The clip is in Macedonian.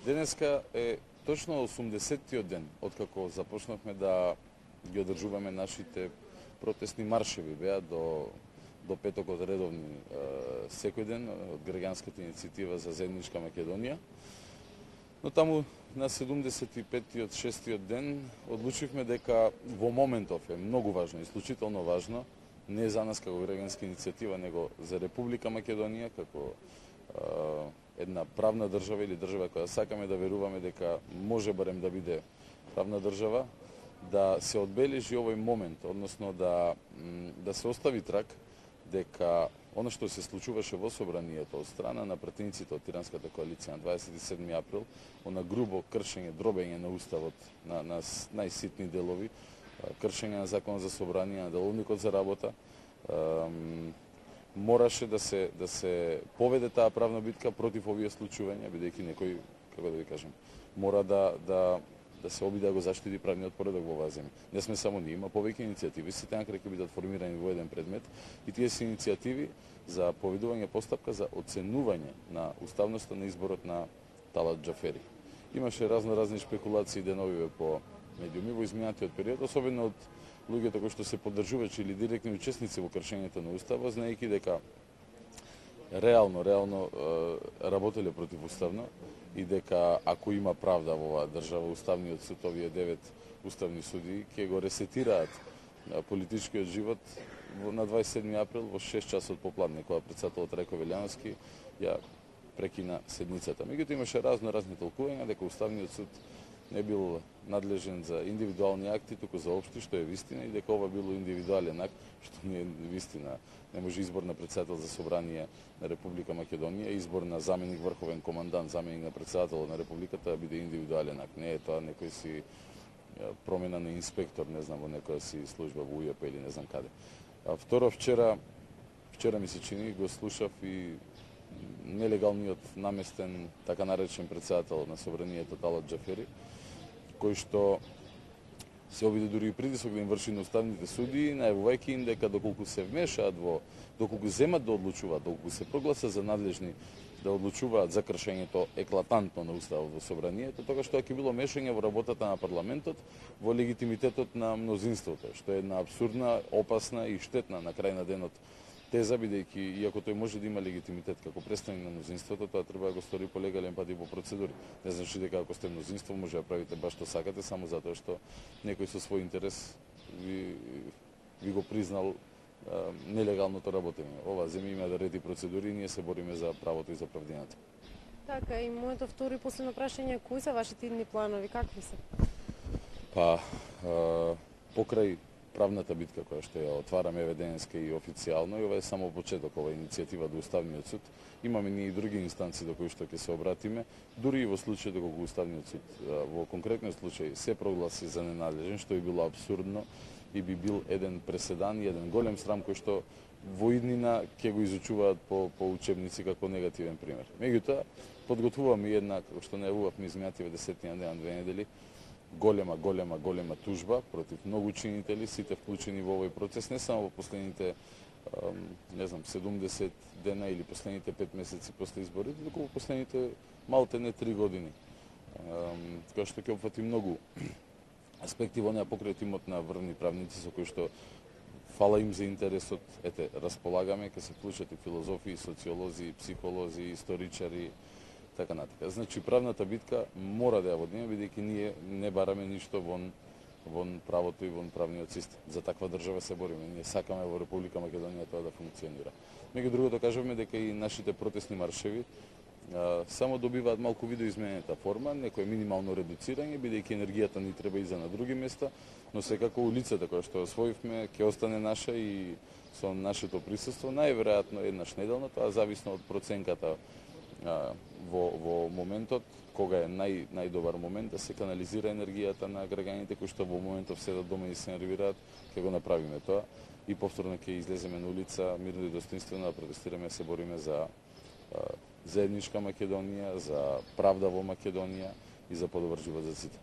Денеска е точно 80-тиот ден откако започнавме да ги одржуваме нашите протестни маршеви. Беа до петокот редовни секој ден од граѓанската иницијатива за заедничка Македонија. Но таму на 75-тиот, 6-тиот ден одлучивме дека во моментов е многу важно, исклучително важно, не за нас како граѓанска иницијатива, него за Република Македонија како една правна држава или држава која сакаме да веруваме дека може барем да биде правна држава, да се одбележи овој момент, односно да се остави трак дека она што се случуваше во собранието од страна на пратениците од Тиранската коалиција на 27 април, она грубо кршење, дробење на уставот на најситни делови, кршење на законот за собрание, на деловникот за работа, мораше да се поведе таа правна битка против овие случувања, бидејќи некој, како да ви кажем, мора да се обиде да го заштити правниот поредок во оваа земја. Не сме само ние, има повеќе иницијативи, сите накај ќе бидат формирани во еден предмет и тие се иницијативи за поведување постапка за оценување на уставноста на изборот на Талат Џафери. Имаше разни спекулации деновиве по медиуми во изминатиот период, особено од луѓето кои што се поддржувачи или директни учесници во кршењето на уставот, знаејќи дека реално работеле противуставно и дека ако има правда во оваа држава, уставниот суд, овие 9 уставни судии ќе го ресетираат политичкиот живот на 27 април во 6 часот попладне, кога претседателот Рајко Велјановски ја прекина седницата. Меѓутоа имаше разни толкувања дека уставниот суд не бил надлежен за индивидуални акти, туку за општи, што е вистина, и дека ова било индивидуален акт, што не е вистина. Не може избор на претседател за собрание на Република Македонија, избор на заменик врховен командант, заменик на претседателот на Републиката да биде индивидуален акт. Не е тоа некој си промена на инспектор, не знам, во некоја си служба во УЈП или не знам каде. А второ, вчера ми се чини, го слушав и нелегалниот наместен, така наречен претседател на собранието Талат Џафери, кој што се обиде дури и притисок да им врши на уставните судии, најавувајќи им дека доколку се вмешаат доколку земат да одлучуваат, доколку се прогласат за надлежни да одлучуваат за кршењето еклатантно на уставот во собранието, тогаш тоа ќе било мешање во работата на парламентот, во легитимитетот на мнозинството, што е една абсурдна, опасна и штетна на крај на денот теза, бидејќи иако тој може да има легитимитет како представник на мнозинството, тоа треба да го стори по легален пат и по процедури. Не значи дека ако сте мнозинство може да правите баш што сакате само затоа што некој со свој интерес ви го признал нелегалното работење. Ова земја има да реди процедури и ние се бориме за правото и за правдината. Така, и моето второ и последно прашање, кои се вашите идни планови, какви се? Покрај правната битка која што ја отвараме еве денеска и официјално, и ова е само почеток, ова иницијатива до Уставниот суд. Имаме ние и други инстанции до кои што ќе се обратиме, дури и во случај доколку Уставниот суд во конкретниот случај се прогласи за ненадлежен, што би било абсурдно и би бил еден преседан и еден голем срам кој што во иднина ќе го изучуваат по учебници како негативен пример. Меѓутоа, подготвуваме и една, како што најавувавме изминативе 10 дена, 2 недели, голема тужба против многу учинители, сите вклучени во овој процес, не само во последните 70 дена или последните 5 месеци после изборите, туку во последните малте не 3 години. Која што ќе опфати многу аспекти во неа покрај тимот на врвни правници со кои што фала им за интересот, располагаме, ќе се вклучат и филозофи, и социолози, и психолози, и историчари, така натака. Значи правната битка мора да ја водиме, бидејќи ние не бараме ништо вон правото и вон правниот систем. За таква држава се бориме. Ние сакаме во Република Македонија тоа да функционира. Меѓу другото кажуваме дека и нашите протестни маршеви само добиваат малку видоизменета форма, некое минимално редуцирање, бидејќи енергијата ни треба и за на други места, но секако улицата која што освоивме ќе остане наша и со нашето присуство најверојатно еднаш неделно, тоа зависно од проценката во моментот, кога е најдобар момент да се канализира енергијата на граѓаните кои што во моментов седат дома и се нервираат, ќе го направиме тоа и повторно ќе излеземе на улица мирно и достоинствено да протестираме, се бориме за заедничка Македонија, за правда во Македонија и за подобар живот за сите.